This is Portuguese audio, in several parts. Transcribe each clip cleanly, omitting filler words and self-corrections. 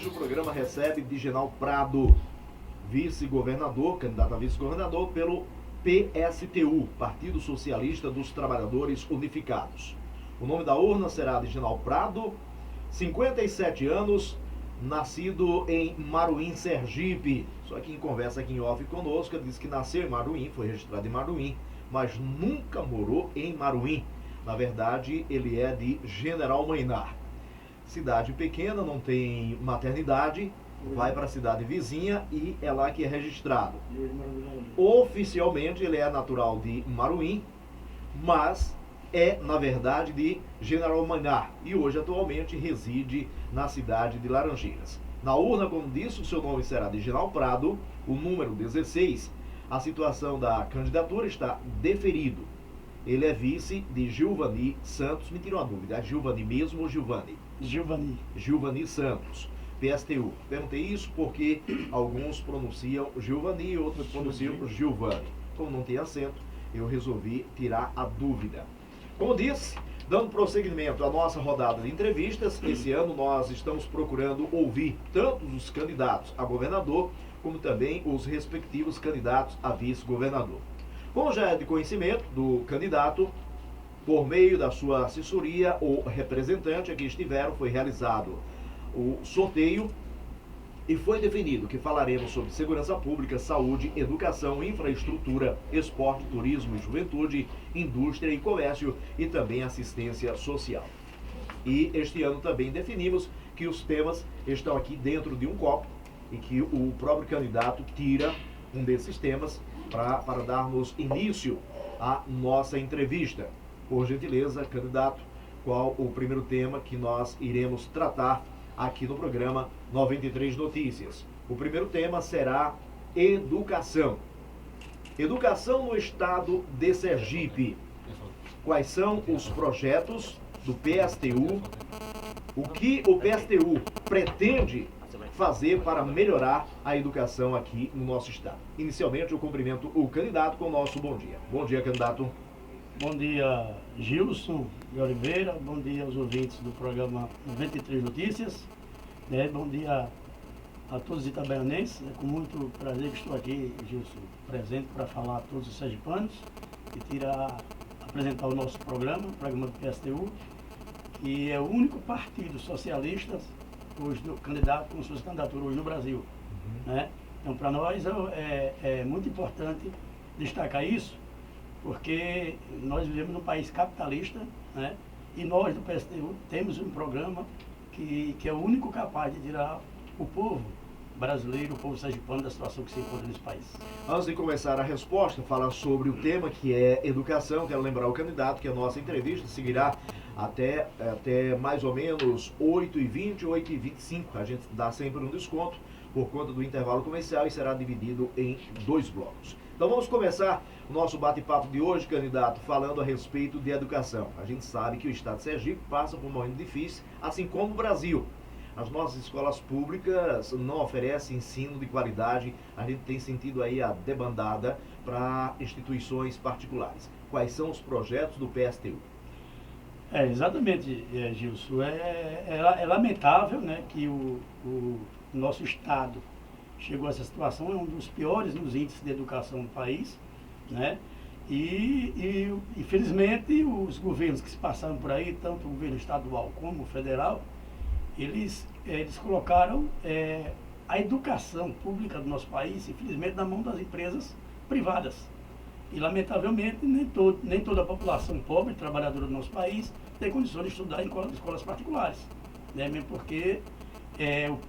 hoje o programa recebe Digenal Prado, vice-governador, candidato a vice-governador pelo PSTU, Partido Socialista dos Trabalhadores Unificados. O nome da urna será Digenal Prado, 57 anos, nascido em Maruim, Sergipe. Só que em conversa aqui em off conosco, ele disse que nasceu em Maruim, foi registrado em Maruim, mas nunca morou em Maruim. Na verdade, ele é de General Mainar. Cidade pequena, não tem maternidade, vai para a cidade vizinha e é lá que é registrado. Oficialmente ele é natural de Maruim, mas é, na verdade, de General Mainar e hoje atualmente reside na cidade de Laranjeiras. Na urna, como disse, o seu nome será Digenal Prado, o número 16. A situação da candidatura está deferido. Ele é vice de Gilvani Santos. Me tira uma dúvida, é Gilvani mesmo ou Gilvani? Gilvani. Gilvani Santos, PSTU. Perguntei isso porque alguns pronunciam Gilvani e outros pronunciam Gilvani. Como não tem acento, eu resolvi tirar a dúvida. Como disse, dando prosseguimento à nossa rodada de entrevistas, esse ano nós estamos procurando ouvir tanto os candidatos a governador, como também os respectivos candidatos a vice-governador. Como já é de conhecimento do candidato, por meio da sua assessoria ou representante aqui estiveram, foi realizado o sorteio e foi definido que falaremos sobre segurança pública, saúde, educação, infraestrutura, esporte, turismo e juventude, indústria e comércio e também assistência social. E este ano também definimos que os temas estão aqui dentro de um copo e que o próprio candidato tira um desses temas para darmos início à nossa entrevista. Por gentileza, candidato, qual o primeiro tema que nós iremos tratar aqui no programa 93 Notícias? O primeiro tema será educação. Educação no estado de Sergipe. Quais são os projetos do PSTU? O que o PSTU pretende fazer para melhorar a educação aqui no nosso estado? Inicialmente, eu cumprimento o candidato com o nosso bom dia. Bom dia, candidato. Bom dia, Gilson de Oliveira. Bom dia aos ouvintes do programa 93 Notícias. Bom dia a todos os itabaianenses. É com muito prazer que estou aqui, Gilson, presente para falar a todos os sergipanos e apresentar o nosso programa, o programa do PSTU, que é o único partido socialista hoje do candidato com suas candidaturas hoje no Brasil. Então, para nós é muito importante destacar isso, porque nós vivemos num país capitalista, e nós do PSTU temos um programa que é o único capaz de tirar o povo brasileiro, o povo sergipano da situação que se encontra nesse país. Antes de começar a resposta, falar sobre o tema que é educação, quero lembrar o candidato que a nossa entrevista seguirá até mais ou menos 8h20, 8h25. A gente dá sempre um desconto por conta do intervalo comercial e será dividido em 2 blocos. Então vamos começar o nosso bate-papo de hoje, candidato, falando a respeito de educação. A gente sabe que o estado de Sergipe passa por um momento difícil, assim como o Brasil. As nossas escolas públicas não oferecem ensino de qualidade, a gente tem sentido aí a debandada para instituições particulares. Quais são os projetos do PSTU? Exatamente, Gilson. É lamentável, que o nosso estado chegou a essa situação, é um dos piores nos índices de educação do país, E infelizmente os governos que se passaram por aí, tanto o governo estadual como o federal, eles colocaram a educação pública do nosso país, infelizmente, na mão das empresas privadas. E, lamentavelmente, nem toda a população pobre, trabalhadora do nosso país, tem condições de estudar em escolas particulares. Mesmo porque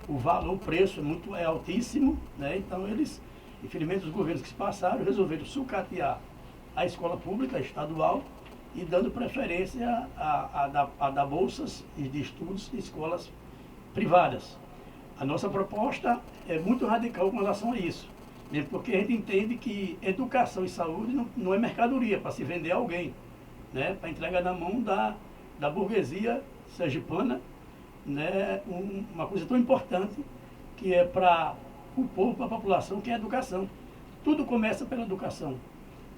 o valor, o preço é altíssimo, Então, infelizmente, os governos que se passaram resolveram sucatear a escola pública estadual e dando preferência a dar bolsas de estudos em escolas privadas. A nossa proposta é muito radical com relação a isso, mesmo porque a gente entende que educação e saúde não é mercadoria para se vender a alguém, para entregar na mão da burguesia sergipana, uma coisa tão importante que é para o povo, para a população, que é a educação. Tudo começa pela educação.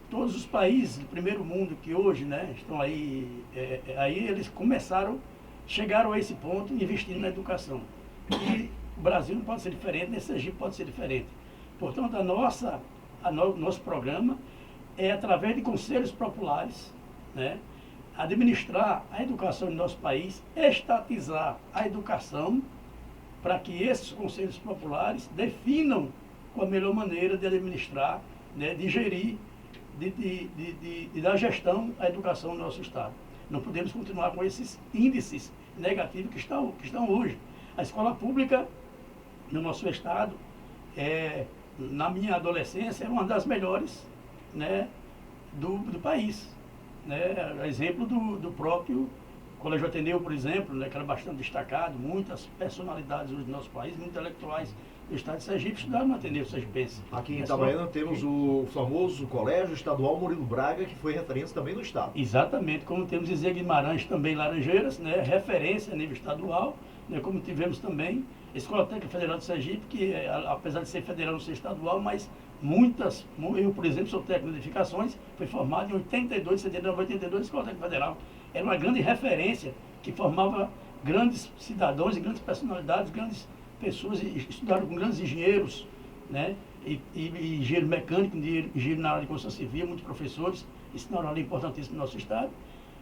Todos os países do primeiro mundo que hoje estão aí, eles chegaram a esse ponto investindo na educação. E o Brasil não pode ser diferente, nem Sergipe pode ser diferente. Portanto, nosso programa é, através de conselhos populares, né, administrar a educação em nosso país, estatizar a educação, para que esses conselhos populares definam qual a melhor maneira de administrar, né, de gerir, de dar gestão à educação no nosso Estado. Não podemos continuar com esses índices negativos que estão hoje. A escola pública no nosso Estado, na minha adolescência, era uma das melhores, né, do país. Né? Exemplo do próprio Colégio Ateneu, por exemplo, né, que era bastante destacado, muitas personalidades hoje do nosso país, muitos intelectuais do estado de Sergipe estudaram no Ateneu Sergipense. Aqui em Itabaiana temos o famoso Colégio Estadual Murilo Braga, que foi referência também no estado. Exatamente, como temos Zé Guimarães também Laranjeiras, né, referência a nível estadual, né, como tivemos também a Escola Técnica Federal de Sergipe, que apesar de ser federal não ser estadual, mas eu, por exemplo, sou técnico de edificações, fui formado em 82, 79, 82, Escola Técnica Federal. Era uma grande referência que formava grandes cidadãos e grandes personalidades, grandes pessoas, estudaram com grandes engenheiros, né? E engenheiro mecânico, engenheiro na área de construção civil, muitos professores, ensinaram ali importantíssimo no nosso estado,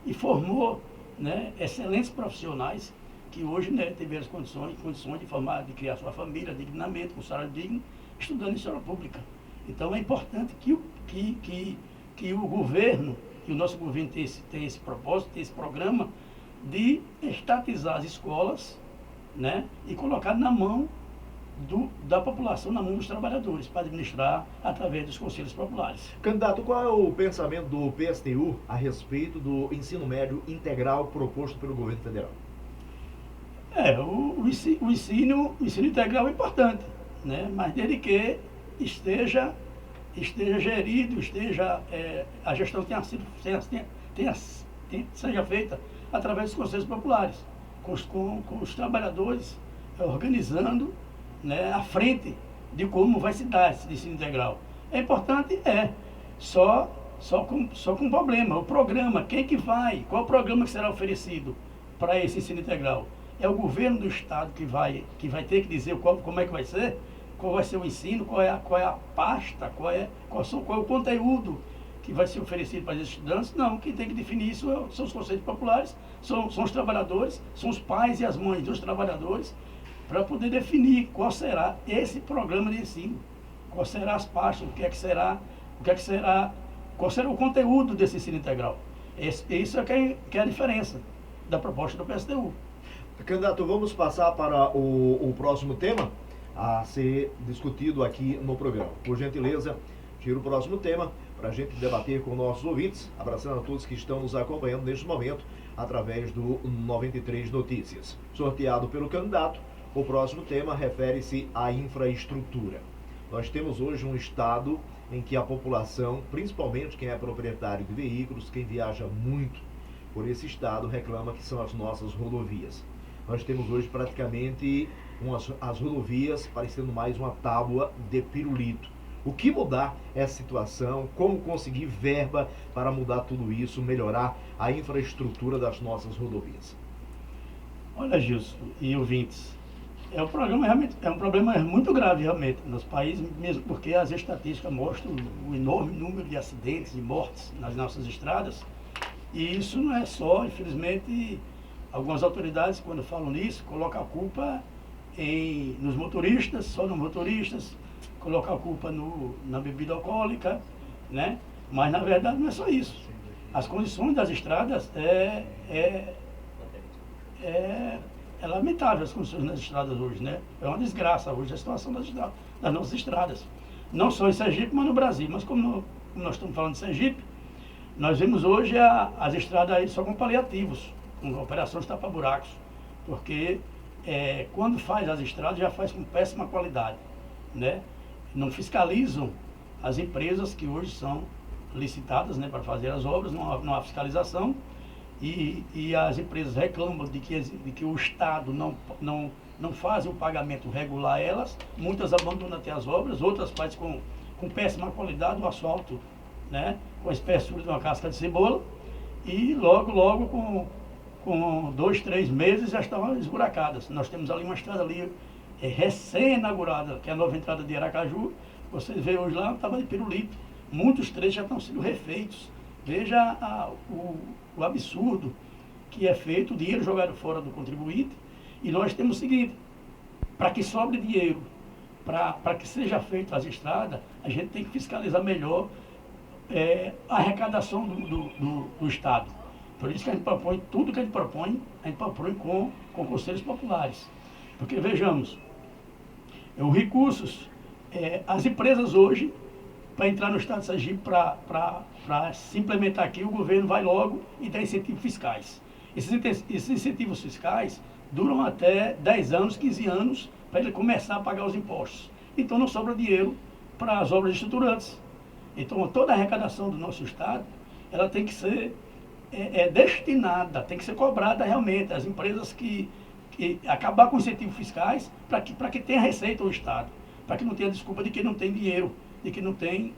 e formou, né, excelentes profissionais que hoje, né, tiveram condições de formar, de criar sua família dignamente, com salário digno, estudando em escola pública. Então é importante que o governo, que o nosso governo tem esse propósito, tem esse programa de estatizar as escolas, né, e colocar na mão da população, na mão dos trabalhadores, para administrar através dos conselhos populares. Candidato, qual é o pensamento do PSTU a respeito do ensino médio integral proposto pelo governo federal? O ensino integral é importante, né, mas desde que esteja gerido, a gestão seja feita através dos conselhos populares, com os trabalhadores organizando, né, à frente de como vai se dar esse ensino integral. É importante, só com um problema, o programa, qual o programa que será oferecido para esse ensino integral? É o governo do estado que vai ter que dizer como é que vai ser, qual vai ser o ensino, qual é a pasta, qual é o conteúdo que vai ser oferecido para os estudantes. Não, quem tem que definir isso são os conselhos populares, são os trabalhadores, são os pais e as mães dos trabalhadores, para poder definir qual será esse programa de ensino, qual será as pastas, qual será o conteúdo desse ensino integral. Isso é que é a diferença da proposta do PSTU. Candidato, vamos passar para o próximo tema a ser discutido aqui no programa. Por gentileza, tira o próximo tema para a gente debater com nossos ouvintes, abraçando a todos que estão nos acompanhando neste momento através do 93 Notícias. Sorteado pelo candidato, o próximo tema refere-se à infraestrutura. Nós temos hoje um estado em que a população, principalmente quem é proprietário de veículos, quem viaja muito por esse estado, reclama que são as nossas rodovias. Nós temos hoje praticamente as rodovias parecendo mais uma tábua de pirulito. O que mudar essa situação? Como conseguir verba para mudar tudo isso, melhorar a infraestrutura das nossas rodovias? Olha, Gilson e ouvintes, é um problema muito grave realmente no nosso país, mesmo porque as estatísticas mostram o enorme número de acidentes e mortes nas nossas estradas. E isso não é só, infelizmente, algumas autoridades, quando falam nisso, colocam a culpa nos motoristas, só nos motoristas, colocam a culpa na bebida alcoólica, né? Mas, na verdade, não é só isso. As condições das estradas é lamentável, as condições das estradas hoje, né? É uma desgraça hoje a situação das nossas estradas. Não só em Sergipe, mas no Brasil. Mas como nós estamos falando de Sergipe, nós vemos hoje as estradas aí só com paliativos, com operações tapa-buracos, porque quando faz as estradas já faz com péssima qualidade, né? Não fiscalizam as empresas que hoje são licitadas, né, para fazer as obras, não há fiscalização, e as empresas reclamam de que o Estado não faz o pagamento regular a elas, muitas abandonam até as obras, outras fazem com péssima qualidade, o asfalto, né, com a espessura de uma casca de cebola, e logo com 2, 3 meses já estão esburacadas. Nós temos ali uma estrada ali recém-inaugurada, que é a nova entrada de Aracaju. Vocês veem hoje lá, estava de pirulito. Muitos trechos já estão sendo refeitos. Veja o absurdo que é feito, o dinheiro jogado fora do contribuinte. E nós temos o seguinte, para que sobre dinheiro, para que seja feito as estradas, a gente tem que fiscalizar melhor a arrecadação do Estado. Por isso que a gente propõe, tudo que a gente propõe com conselhos populares. Porque vejamos, os recursos, as empresas hoje, para entrar no Estado de Sergipe, para se implementar aqui, o governo vai logo e dá incentivos fiscais. Esses incentivos fiscais duram até 10 anos, 15 anos, para ele começar a pagar os impostos. Então não sobra dinheiro para as obras estruturantes. Então toda a arrecadação do nosso Estado, ela tem que ser destinada, tem que ser cobrada realmente. As empresas que acabar com incentivos fiscais para que tenha receita ao Estado, para que não tenha desculpa de que não tem dinheiro, de que não tem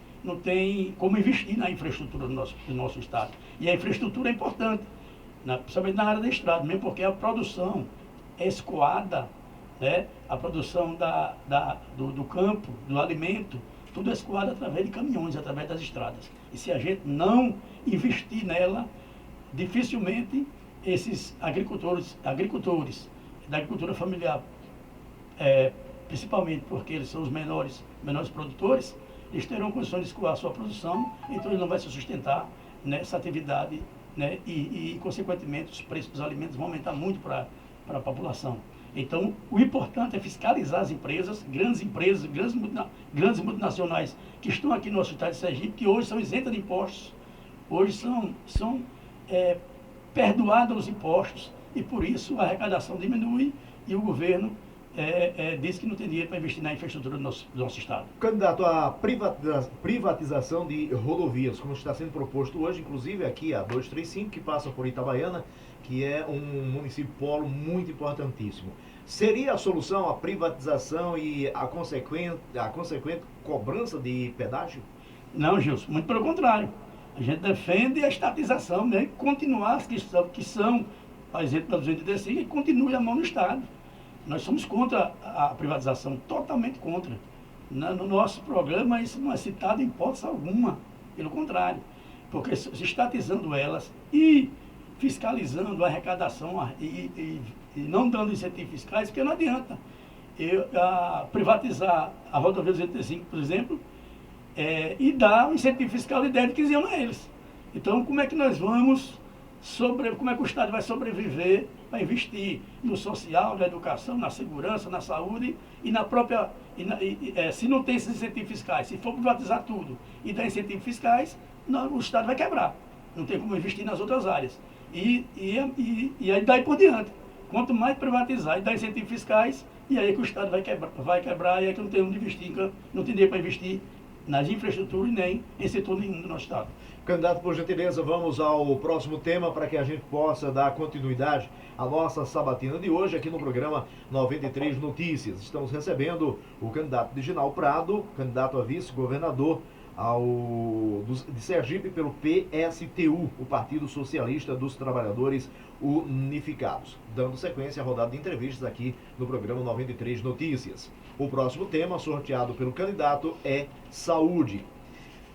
como investir na infraestrutura do nosso Estado. E a infraestrutura é importante, principalmente na área da estrada, mesmo porque a produção é escoada, né? A produção do campo, do alimento, tudo é escoado através de caminhões, através das estradas. E se a gente não investir nela, dificilmente esses agricultores da agricultura familiar, principalmente porque eles são os menores produtores, eles terão condições de escoar a sua produção, então eles não vão se sustentar nessa atividade, né? E consequentemente, os preços dos alimentos vão aumentar muito para a população. Então, o importante é fiscalizar as empresas, grandes multinacionais que estão aqui no nosso estado de Sergipe, que hoje são isentas de impostos, hoje são perdoados os impostos, e por isso a arrecadação diminui e o governo diz que não tem dinheiro para investir na infraestrutura do nosso estado. Candidato, a privatização de rodovias, como está sendo proposto hoje, inclusive aqui a 235, que passa por Itabaiana, que é um município polo muito importantíssimo. Seria a solução a privatização e a consequente cobrança de pedágio? Não, Gilson, muito pelo contrário. A gente defende a estatização, né? Continuar as que são, por exemplo, da 235, e continue a mão no Estado. Nós somos contra a privatização, totalmente contra. No nosso programa isso não é citado em hipótese alguma, pelo contrário. Porque se estatizando elas e fiscalizando a arrecadação e não dando incentivos fiscais, porque não adianta privatizar a rodovia 235, por exemplo, e dar um incentivo fiscal de 10 de 15 anos a eles. Então, como é que nós vamos como é que o Estado vai sobreviver para investir no social, na educação, na segurança, na saúde e na própria... se não tem esses incentivos fiscais, se for privatizar tudo e dar incentivos fiscais, o Estado vai quebrar. Não tem como investir nas outras áreas. E aí daí por diante. Quanto mais privatizar e dar incentivos fiscais, e aí que o Estado vai quebrar e aí que não tem onde investir, não tem dinheiro para investir nas infraestruturas e nem em setor nenhum do nosso Estado. Candidato, por gentileza, vamos ao próximo tema para que a gente possa dar continuidade à nossa sabatina de hoje aqui no programa 93 Notícias. Estamos recebendo o candidato Diginal Prado, candidato a vice-governador de Sergipe pelo PSTU, o Partido Socialista dos Trabalhadores Unificados. Dando sequência à rodada de entrevistas aqui no programa 93 Notícias. O próximo tema sorteado pelo candidato é saúde.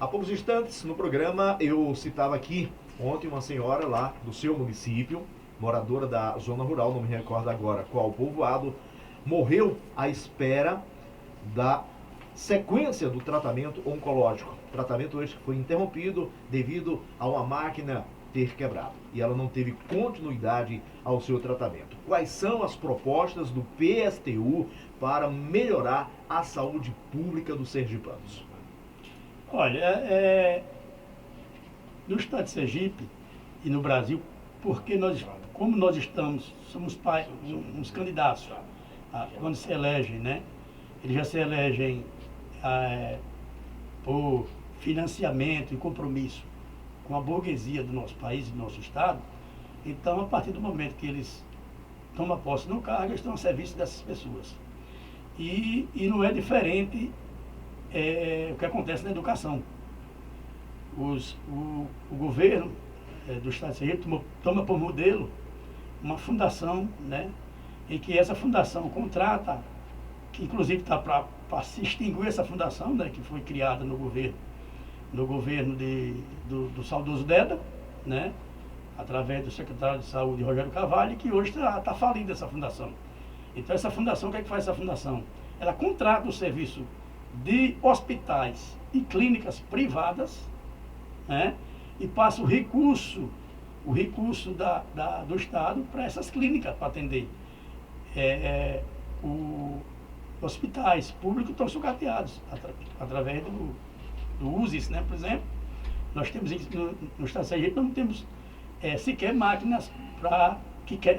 Há poucos instantes no programa eu citava aqui ontem uma senhora lá do seu município, moradora da zona rural, não me recordo agora qual povoado, morreu à espera da sequência do tratamento oncológico. O tratamento este foi interrompido devido a uma máquina ter quebrado e ela não teve continuidade ao seu tratamento. Quais são as propostas do PSTU para melhorar a saúde pública dos sergipanos? Olha, no estado de Sergipe e no Brasil, porque como nós somos uns candidatos, quando se elegem, né? Eles já se elegem por financiamento e compromisso com a burguesia do nosso país e do nosso estado. Então, a partir do momento que eles tomam posse no cargo, eles estão a serviço dessas pessoas. E não é diferente o que acontece na educação. O governo do estado de Sergipe toma por modelo uma fundação, né, em que essa fundação contrata que inclusive está para se extinguir essa fundação, né, que foi criada no governo do saudoso Deda, né, através do secretário de Saúde, Rogério Carvalho, que hoje está falindo essa fundação. Então, essa fundação, o que é que faz essa fundação? Ela contrata o serviço de hospitais e clínicas privadas, né, e passa o recurso do Estado para essas clínicas, para atender. Hospitais públicos estão sucateados através do USES, né, por exemplo. Nós temos no Estado de Sergipe, não temos sequer máquinas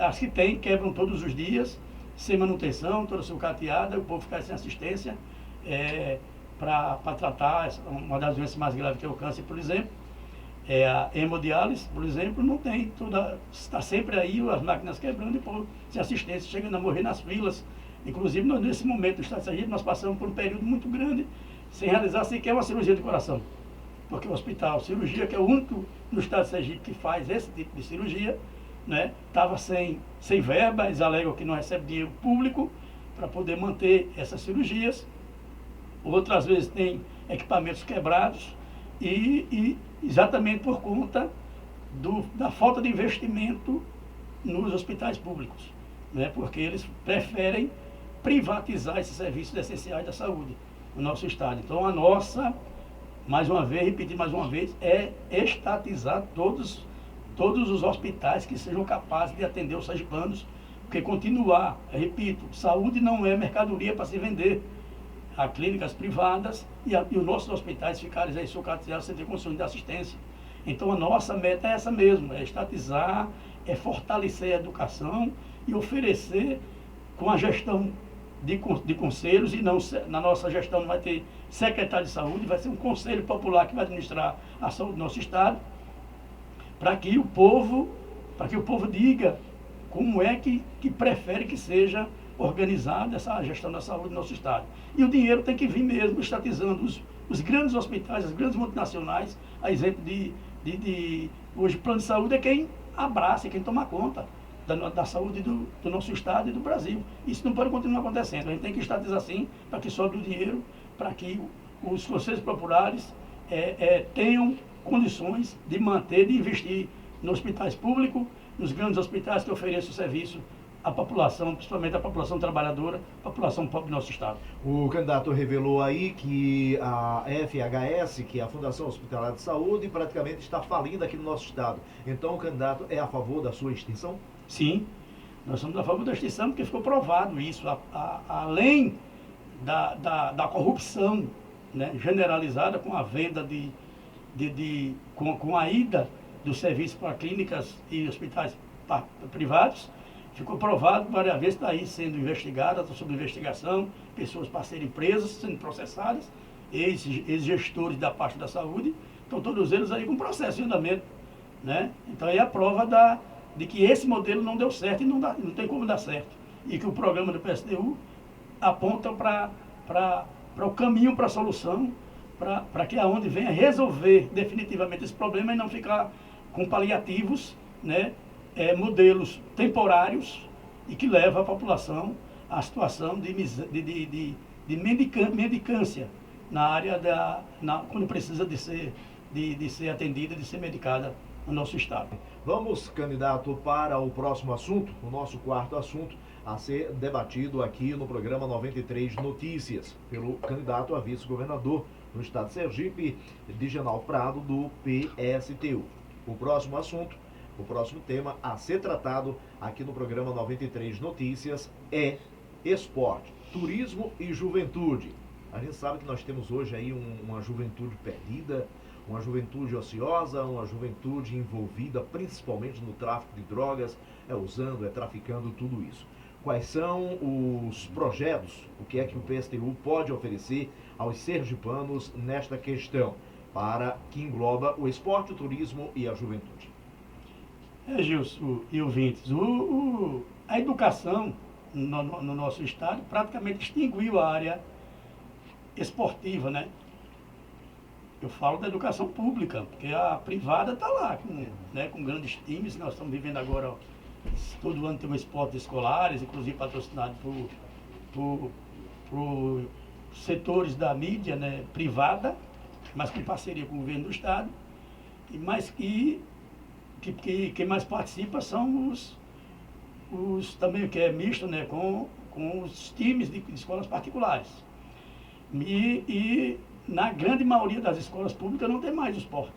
as que tem quebram todos os dias, sem manutenção, toda sucateada, o povo fica sem assistência para tratar uma das doenças mais graves que é o câncer, por exemplo. A hemodiálise, por exemplo, não tem está sempre aí as máquinas quebrando e o povo sem assistência, chegando a morrer nas filas. Inclusive, nesse momento do Estado de Sergipe, nós passamos por um período muito grande sem realizar sequer uma cirurgia de coração. Porque o hospital cirurgia, que é o único no Estado de Sergipe que faz esse tipo de cirurgia, né, estava sem verba, eles alegam que não recebe dinheiro público para poder manter essas cirurgias. Outras vezes tem equipamentos quebrados e exatamente por conta da falta de investimento nos hospitais públicos, né, porque eles preferem privatizar esses serviços essenciais da saúde no nosso estado. Então, a nossa, mais uma vez, repetir mais uma vez, é estatizar todos os hospitais que sejam capazes de atender os sergipanos, porque continuar, repito, saúde não é mercadoria para se vender. Há clínicas privadas e os nossos hospitais ficarem aí sucateados sem ter condições de assistência. Então, a nossa meta é essa mesmo, é estatizar, é fortalecer a educação e oferecer com a gestão de conselhos, e não, na nossa gestão não vai ter secretário de saúde, vai ser um conselho popular que vai administrar a saúde do nosso estado, para que o povo diga como é que prefere que seja organizada essa gestão da saúde do nosso estado. E o dinheiro tem que vir mesmo estatizando os grandes hospitais, as grandes multinacionais, a exemplo hoje o plano de saúde é quem abraça, quem toma conta da saúde do nosso estado e do Brasil. Isso não pode continuar acontecendo. A gente tem que estatizar sim, para que sobre o dinheiro, para que os conselhos populares tenham condições de manter, de investir nos hospitais públicos, nos grandes hospitais que ofereçam serviço à população, principalmente à população trabalhadora, população pobre do nosso estado. O candidato revelou aí que a FHS, que é a Fundação Hospitalar de Saúde, praticamente está falindo aqui no nosso estado. Então, o candidato é a favor da sua extinção? Sim, nós somos a favor da extinção porque ficou provado isso. Além da corrupção, né, generalizada com a venda com a ida do serviço para clínicas e hospitais privados, ficou provado várias vezes, está aí sendo investigada, está sob investigação, pessoas para serem presas, sendo processadas, ex-gestores da parte da saúde, estão todos eles aí com processo em andamento, né? Então aí é a prova de que esse modelo não deu certo e não tem como dar certo. E que o programa do PSTU aponta para o caminho, para a solução, para que aonde venha resolver definitivamente esse problema e não ficar com paliativos, né, modelos temporários e que leva a população à situação de mendicância na área quando precisa de ser atendida, de ser medicada no nosso estado. Vamos, candidato, para o próximo assunto, o nosso quarto assunto a ser debatido aqui no programa 93 Notícias, pelo candidato a vice-governador no estado de Sergipe, Digenal Prado, do PSTU. O próximo assunto, o próximo tema a ser tratado aqui no programa 93 Notícias é esporte, turismo e juventude. A gente sabe que nós temos hoje aí uma juventude perdida, uma juventude ociosa, uma juventude envolvida principalmente no tráfico de drogas, usando, traficando tudo isso. Quais são os projetos, o que é que o PSTU pode oferecer aos sergipanos nesta questão, para que engloba o esporte, o turismo e a juventude? Gilson e ouvintes, a educação no nosso estado praticamente extinguiu a área esportiva, né? Eu falo da educação pública, porque a privada está lá, com grandes times. Nós estamos vivendo agora, todo ano tem um esporte escolares, inclusive patrocinado setores da mídia, né, privada, mas com parceria com o governo do estado, quem mais participa são também o que é misto, né, com os times de escolas particulares. E na grande maioria das escolas públicas não tem mais o esporte,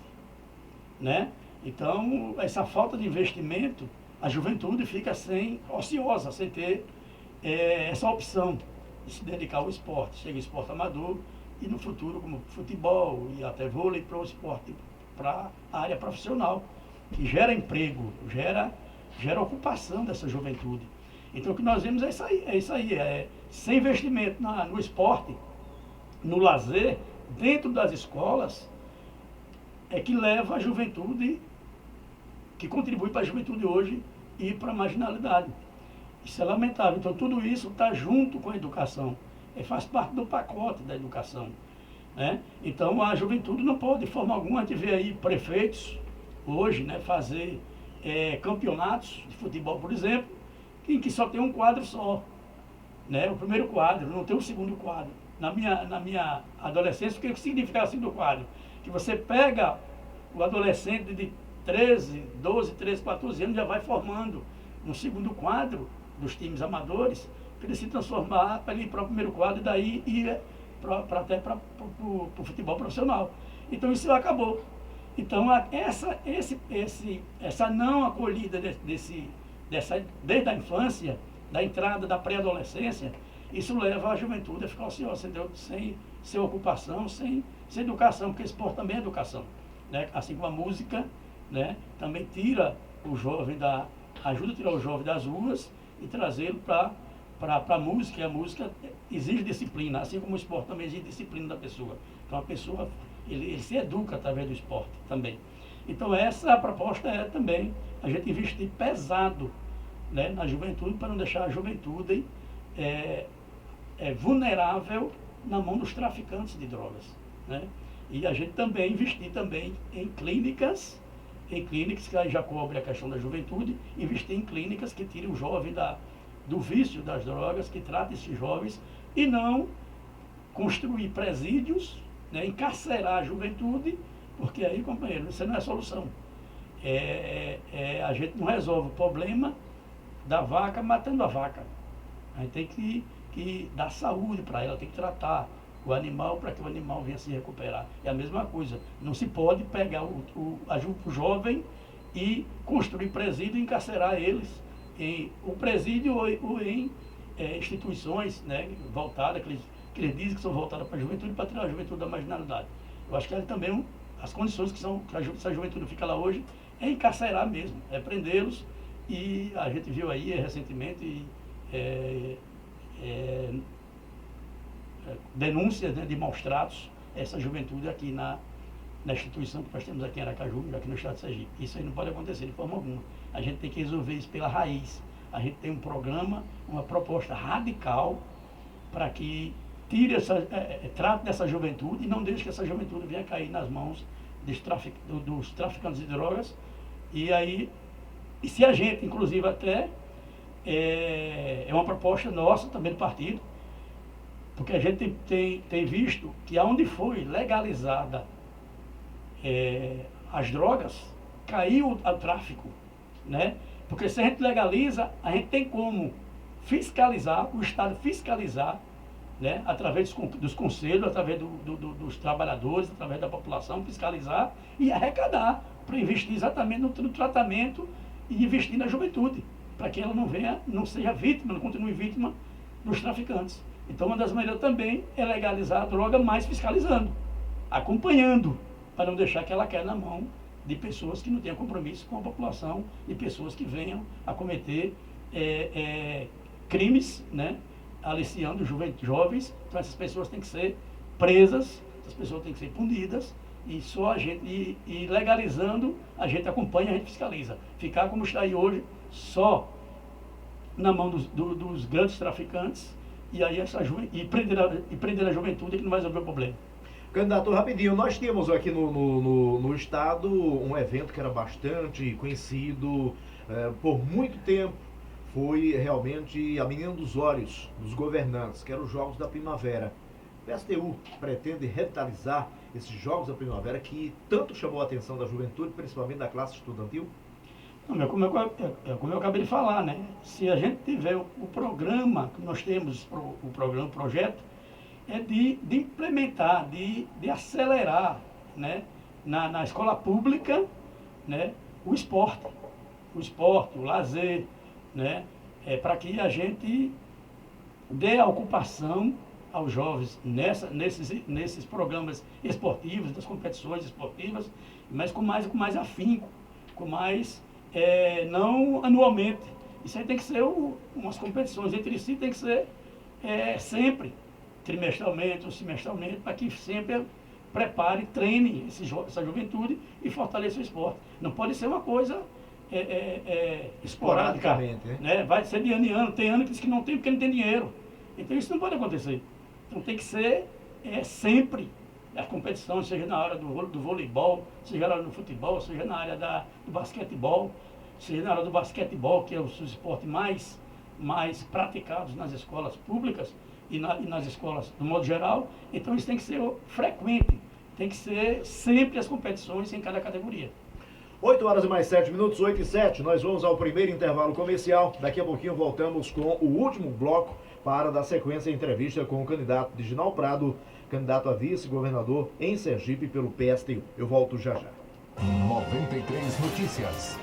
né? Então, essa falta de investimento, a juventude fica ociosa, sem ter essa opção de se dedicar ao esporte. Chega esporte amador e no futuro, como futebol e até vôlei, para o esporte, para a área profissional, que gera emprego, gera ocupação dessa juventude. Então, o que nós vemos é isso aí, sem investimento no esporte, no lazer, dentro das escolas, é que leva a juventude, que contribui para a juventude hoje ir para a marginalidade. Isso é lamentável. Então, tudo isso está junto com a educação, faz parte do pacote da educação, né? Então, a juventude não pode, de forma alguma, a gente vê aí prefeitos hoje, né, fazer campeonatos de futebol, por exemplo, em que só tem um quadro só, né? O primeiro quadro, não tem o segundo quadro. Na minha adolescência, o que significa o segundo quadro? Que você pega o adolescente de 12, 13, 14 anos, já vai formando no segundo quadro dos times amadores, para ele se transformar, para ele ir para o primeiro quadro e daí ir até para o futebol profissional. Então isso acabou. Então essa não acolhida desde a infância, da entrada da pré-adolescência, isso leva a juventude a ficar ociosa, sem ocupação, sem educação, porque esporte também é educação, né? Assim como a música, né, também tira o jovem ajuda a tirar o jovem das ruas e trazê-lo para a música, e a música exige disciplina, assim como o esporte também exige disciplina da pessoa. Então a pessoa, ele se educa através do esporte também. Então essa proposta é também a gente investir pesado, né, na juventude, para não deixar a juventude vulnerável na mão dos traficantes de drogas, né? E a gente também investir também em clínicas que aí já cobre a questão da juventude, investir em clínicas que tirem o jovem do vício das drogas, que tratem esses jovens, e não construir presídios, né, encarcerar a juventude, porque aí, companheiro, isso não é solução. A gente não resolve o problema da vaca matando a vaca. A gente tem que dar saúde para ela, tem que tratar o animal para que o animal venha se recuperar. É a mesma coisa. Não se pode pegar o jovem e construir presídio e encarcerar eles em o presídio ou em instituições, né, voltadas, que eles dizem que são voltadas para a juventude, para tirar a juventude da marginalidade. Eu acho que também as condições que essa juventude fica lá hoje é encarcerar mesmo, é prendê-los. E a gente viu aí recentemente denúncias, né, de maus tratos essa juventude aqui na instituição que nós temos aqui em Aracaju, aqui no estado de Sergipe. Isso aí não pode acontecer de forma alguma. A gente tem que resolver isso pela raiz. A gente tem um programa, uma proposta radical para que trate dessa juventude e não deixe que essa juventude venha cair nas mãos dos traficantes de drogas. E se a gente, inclusive, até é uma proposta nossa também do partido, porque a gente tem visto que aonde foi legalizada as drogas, caiu o tráfico, né? Porque se a gente legaliza, a gente tem como fiscalizar, o Estado fiscalizar, né? Através dos conselhos, através dos trabalhadores, através da população, fiscalizar e arrecadar para investir exatamente no tratamento e investir na juventude, para que ela não seja vítima, não continue vítima dos traficantes. Então, uma das maneiras também é legalizar a droga, mas fiscalizando, acompanhando, para não deixar que ela caia na mão de pessoas que não tenham compromisso com a população e pessoas que venham a cometer crimes, né, aliciando jovens. Então, essas pessoas têm que ser presas, essas pessoas têm que ser punidas, e só e legalizando, a gente acompanha, a gente fiscaliza. Ficar como está aí hoje, só na mão dos grandes traficantes, e aí prender a juventude, que não vai resolver o problema. Candidato, rapidinho, nós tínhamos aqui no estado um evento que era bastante conhecido por muito tempo, foi realmente a menina dos olhos dos governantes, que eram os Jogos da Primavera. O PSTU pretende revitalizar esses Jogos da Primavera que tanto chamou a atenção da juventude, principalmente da classe estudantil? Não, como eu acabei de falar, né? Se a gente tiver o programa que nós temos, o projeto, é de implementar, de acelerar, né? Na escola pública, né? O esporte, o lazer, né? Para que a gente dê a ocupação aos jovens nesses programas esportivos, das competições esportivas, mas com mais afinco, com mais, não anualmente. Isso aí tem que ser umas competições entre si, tem que ser sempre, trimestralmente ou semestralmente, para que sempre prepare, treine essa juventude e fortaleça o esporte. Não pode ser uma coisa esporádica, né? Vai ser de ano em ano. Tem ano que diz que não tem porque não tem dinheiro. Então isso não pode acontecer. Então tem que ser sempre as competições, seja na área do voleibol, seja na área do futebol, seja na área do basquetebol, seja na área do basquetebol, que é os esportes mais praticados nas escolas públicas e nas escolas do modo geral. Então isso tem que ser frequente, tem que ser sempre as competições em cada categoria. 8 horas e mais 7 minutos, 8 e 7. Nós vamos ao primeiro intervalo comercial. Daqui a pouquinho voltamos com o último bloco para dar sequência à entrevista com o candidato Diginal Prado, candidato a vice-governador em Sergipe pelo PSTU. Eu volto já já. 93 Notícias.